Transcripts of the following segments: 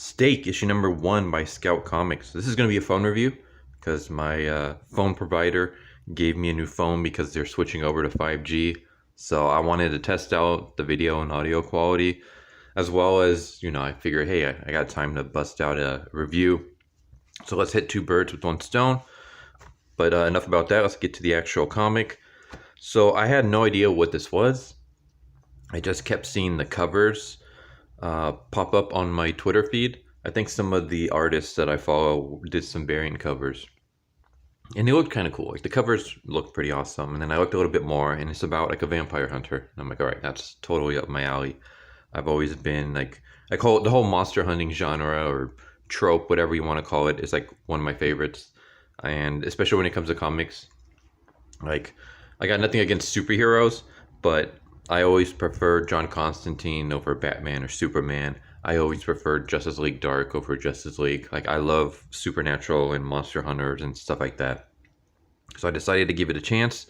Steak, issue number 1 by Scout Comics. This is going to be a phone review because my phone provider gave me a new phone because they're switching over to 5G. So I wanted to test out the video and audio quality, as well as, I figured, hey, I got time to bust out a review. So let's hit 2 birds with 1 stone. But enough about that. Let's get to the actual comic. So I had no idea what this was. I just kept seeing the covers pop up on my Twitter feed. I think some of the artists that I follow did some variant covers, and they looked kind of cool. Like the covers looked pretty awesome. And then I looked a little bit more, and it's about like a vampire hunter. And I'm like, all right, that's totally up my alley. I've always been like, I call it the whole monster hunting genre or trope, whatever you want to call it, is like one of my favorites. And especially when it comes to comics, like I got nothing against superheroes, but I always prefer John Constantine over Batman or Superman. I always preferred Justice League Dark over Justice League. Like, I love supernatural and monster hunters and stuff like that. So I decided to give it a chance,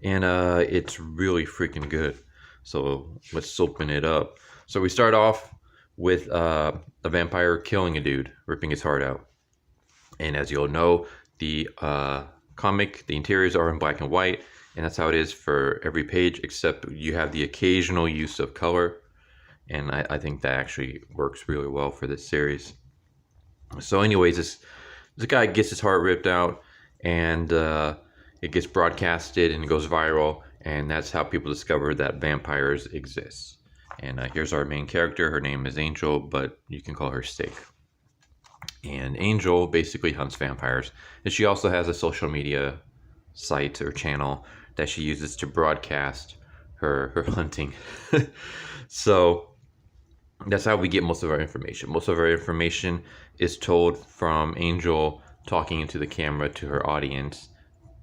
and it's really freaking good. So let's open it up. So we start off with a vampire killing a dude, ripping his heart out. And as you'll know, the comic, the interiors are in black and white, and that's how it is for every page, except you have the occasional use of color. And I think that actually works really well for this series. So anyways, this guy gets his heart ripped out, and it gets broadcasted and it goes viral. And that's how people discover that vampires exist. And here's our main character. Her name is Angel, but you can call her Steak. And Angel basically hunts vampires. And she also has a social media site or channel that she uses to broadcast her hunting. So that's how we get most of our information. Most of our information is told from Angel talking into the camera to her audience,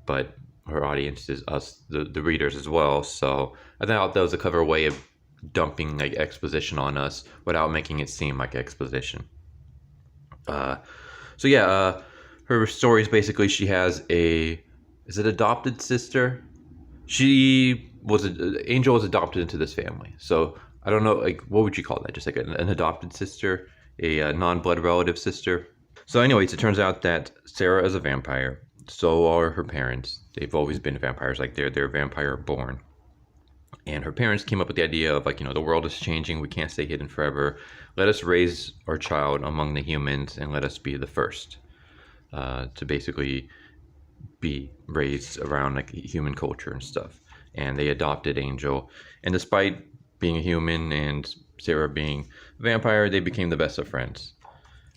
but her audience is us, the readers as well. So I thought that was a clever way of dumping like exposition on us without making it seem like exposition. So yeah, her story is basically she has is it adopted sister? Angel was adopted into this family. So I don't know, like, what would you call that? Just like an adopted sister, a non-blood relative sister. So anyways, it turns out that Sarah is a vampire. So are her parents. They've always been vampires. Like they're vampire born. And her parents came up with the idea of like, the world is changing. We can't stay hidden forever. Let us raise our child among the humans and let us be the first to basically be raised around like human culture and stuff. And they adopted Angel. And despite being a human and Sarah being a vampire, they became the best of friends.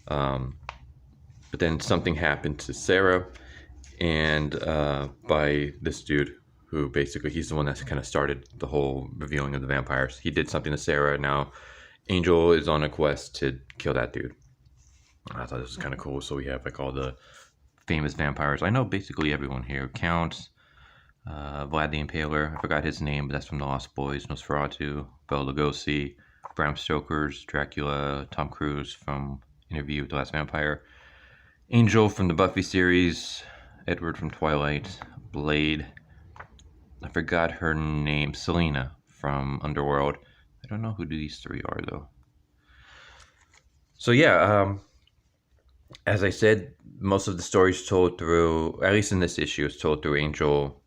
But then something happened to Sarah, and by this dude, who basically, he's the one that kind of started the whole revealing of the vampires. He did something to Sarah. Now Angel is on a quest to kill that dude. I thought this was kind of cool. So we have like all the famous vampires. I know basically everyone here. Count, Vlad the Impaler. I forgot his name, but that's from The Lost Boys. Nosferatu, Bela Lugosi, Bram Stoker's Dracula, Tom Cruise from Interview with the Last Vampire, Angel from the Buffy series, Edward from Twilight, Blade. I forgot her name. Selena from Underworld. I don't know who these 3 are though. So yeah, as I said, most of the story is told through, at least in this issue, is told through Angel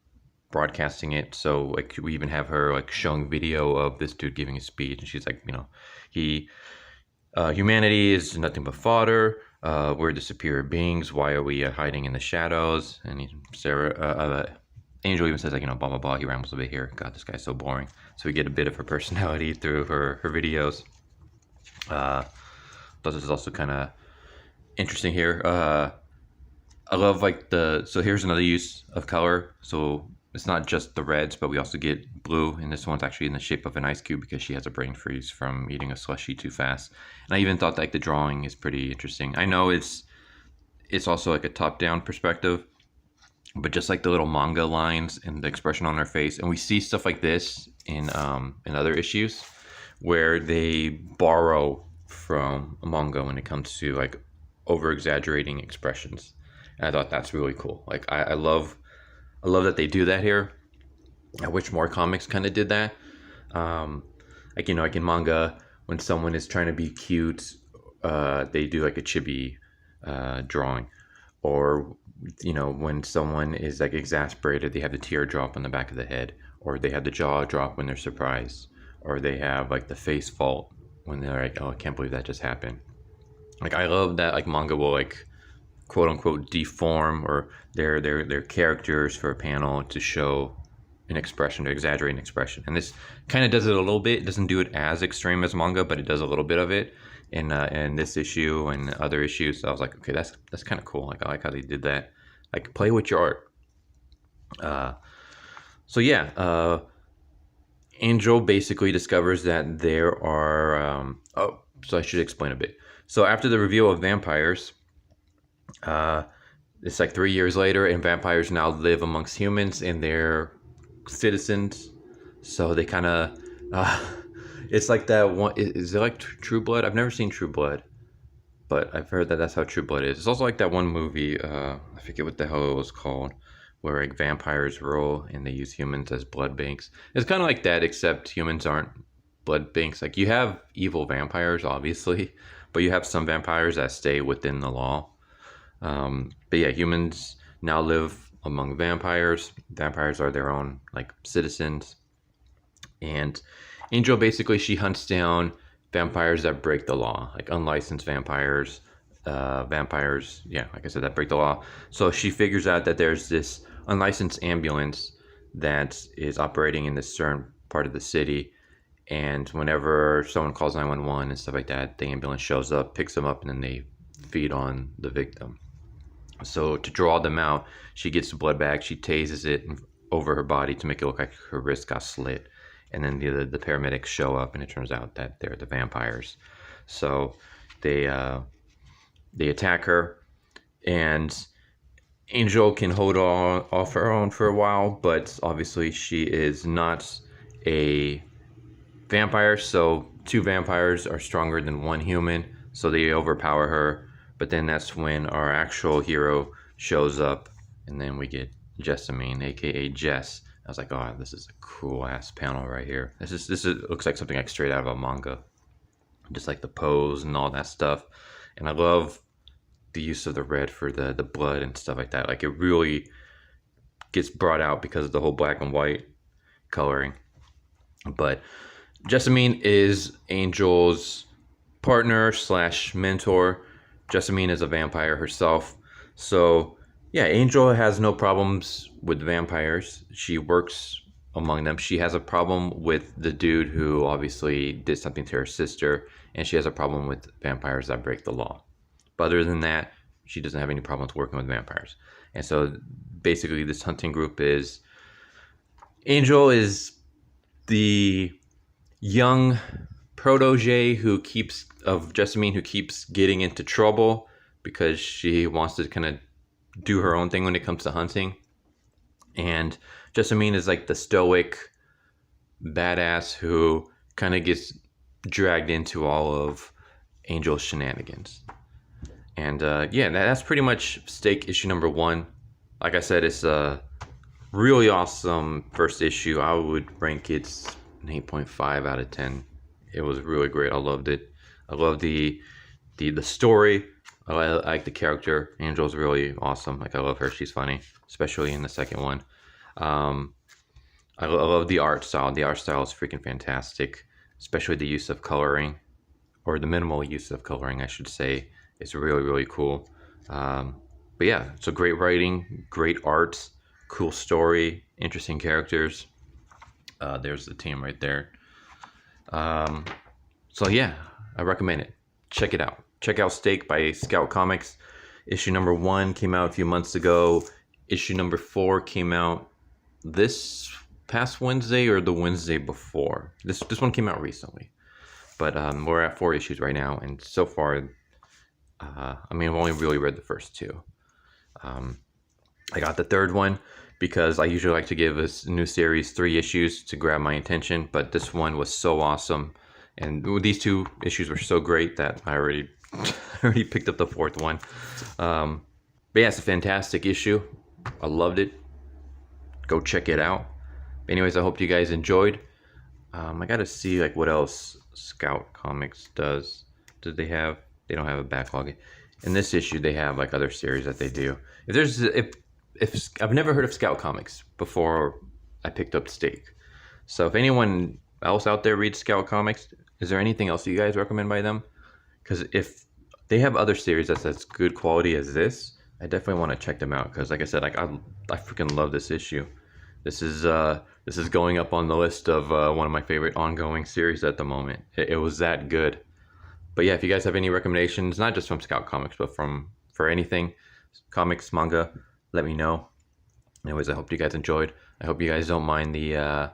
broadcasting it. So like we even have her like showing video of this dude giving a speech, and she's like, humanity is nothing but fodder. We're the superior beings. Why are we hiding in the shadows? And Angel even says like, blah blah blah. He rambles a bit here. God, this guy's so boring. So we get a bit of her personality through her videos. But this is also kind of interesting here. I love like so here's another use of color. So it's not just the reds, but we also get blue, and this one's actually in the shape of an ice cube because she has a brain freeze from eating a slushie too fast. And I even thought like the drawing is pretty interesting. I know it's also like a top-down perspective, but just like the little manga lines and the expression on her face, and we see stuff like this in other issues where they borrow from a manga when it comes to like over-exaggerating expressions. And I thought that's really cool. Like I love that they do that here. I wish more comics kind of did that. Like in manga, when someone is trying to be cute they do like a chibi drawing, or when someone is like exasperated, they have the tear drop on the back of the head, or they have the jaw drop when they're surprised, or they have like the face fault when they're like, oh, I can't believe that just happened. Like I love that like manga will like quote unquote deform or their characters for a panel to show an expression, to exaggerate an expression. And this kind of does it a little bit. It doesn't do it as extreme as manga, but it does a little bit of it in this issue and other issues. So I was like, okay, that's kind of cool. Like I like how they did that. Like play with your art. So yeah, Angel basically discovers that there are. So I should explain a bit. So after the reveal of vampires, it's like 3 years later, and vampires now live amongst humans and they're citizens. So they kind of, it's like that one. Is it like True Blood? I've never seen True Blood, but I've heard that that's how True Blood is. It's also like that one movie. I forget what the hell it was called, where like vampires rule and they use humans as blood banks. It's kind of like that, except humans aren't blood banks. Like you have evil vampires, obviously, but you have some vampires that stay within the law. But yeah, humans now live among vampires. Vampires are their own like citizens, and Angel basically she hunts down vampires that break the law, like unlicensed vampires. Vampires, yeah, like I said, that break the law. So she figures out that there's this unlicensed ambulance that is operating in this certain part of the city, and whenever someone calls 911 and stuff like that, the ambulance shows up, picks them up, and then they feed on the victim. So to draw them out, she gets the blood bag, she tases it over her body to make it look like her wrist got slit, and then the paramedics show up, and it turns out that they're the vampires. So they attack her, and Angel can hold on off her own for a while, but obviously she is not a vampire, so 2 vampires are stronger than 1 human, so they overpower her. But then that's when our actual hero shows up, and then we get Jessamy, aka Jess. I was like, oh, this is a cool ass panel right here. This is looks like something like straight out of a manga, just like the pose and all that stuff. And I love the use of the red for the blood and stuff like that. Like it really gets brought out because of the whole black and white coloring. But Jessamy is Angel's partner / mentor. Jessamy is a vampire herself. So yeah, Angel has no problems with vampires. She works among them. She has a problem with the dude who obviously did something to her sister, and she has a problem with vampires that break the law. But other than that, she doesn't have any problems working with vampires. And so basically this hunting group is, Angel is the young protege of Jessamy who keeps getting into trouble because she wants to kind of do her own thing when it comes to hunting. And Jessamy is like the stoic badass who kind of gets dragged into all of Angel's shenanigans. And yeah, that's pretty much Stake issue number 1. Like I said, it's a really awesome first issue. I would rank it an 8.5 out of 10. It was really great. I loved it. I love the story. I like the character. Angel's really awesome. Like I love her. She's funny, especially in the second one. I love the art style. The art style is freaking fantastic, especially the use of coloring, or the minimal use of coloring, I should say. It's really, really cool. But yeah, so great writing, great art, cool story, interesting characters. There's the team right there. So yeah, I recommend it. Check it out. Check out Stake by Scout Comics. Issue number 1 came out a few months ago. Issue number 4 came out this past Wednesday or the Wednesday before. This one came out recently. But we're at 4 issues right now, and so far, I mean, I've only really read the first 2. I got the 3rd one because I usually like to give a new series 3 issues to grab my attention, but this one was so awesome, and these 2 issues were so great that I already picked up the 4th one. But yeah, it's a fantastic issue. I loved it. Go check it out. Anyways, I hope you guys enjoyed. I gotta see like what else Scout Comics does. Did they have They don't have a backlog. In this issue, they have like other series that they do. If I've never heard of Scout Comics before I picked up Stake. So if anyone else out there reads Scout Comics, is there anything else you guys recommend by them? Because if they have other series that's as good quality as this, I definitely want to check them out. Because like I said, like I freaking love this issue. This is going up on the list of one of my favorite ongoing series at the moment. It was that good. But yeah, if you guys have any recommendations, not just from Scout Comics, but for anything, comics, manga, let me know. Anyways, I hope you guys enjoyed. I hope you guys don't mind the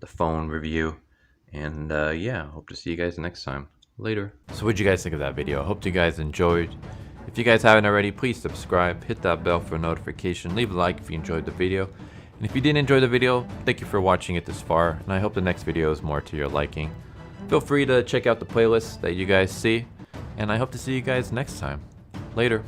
phone review. And yeah, hope to see you guys next time. Later. So what'd you guys think of that video? I hope you guys enjoyed. If you guys haven't already, please subscribe, hit that bell for notification, leave a like if you enjoyed the video. And if you didn't enjoy the video, thank you for watching it this far, and I hope the next video is more to your liking. Feel free to check out the playlist that you guys see, and I hope to see you guys next time. Later.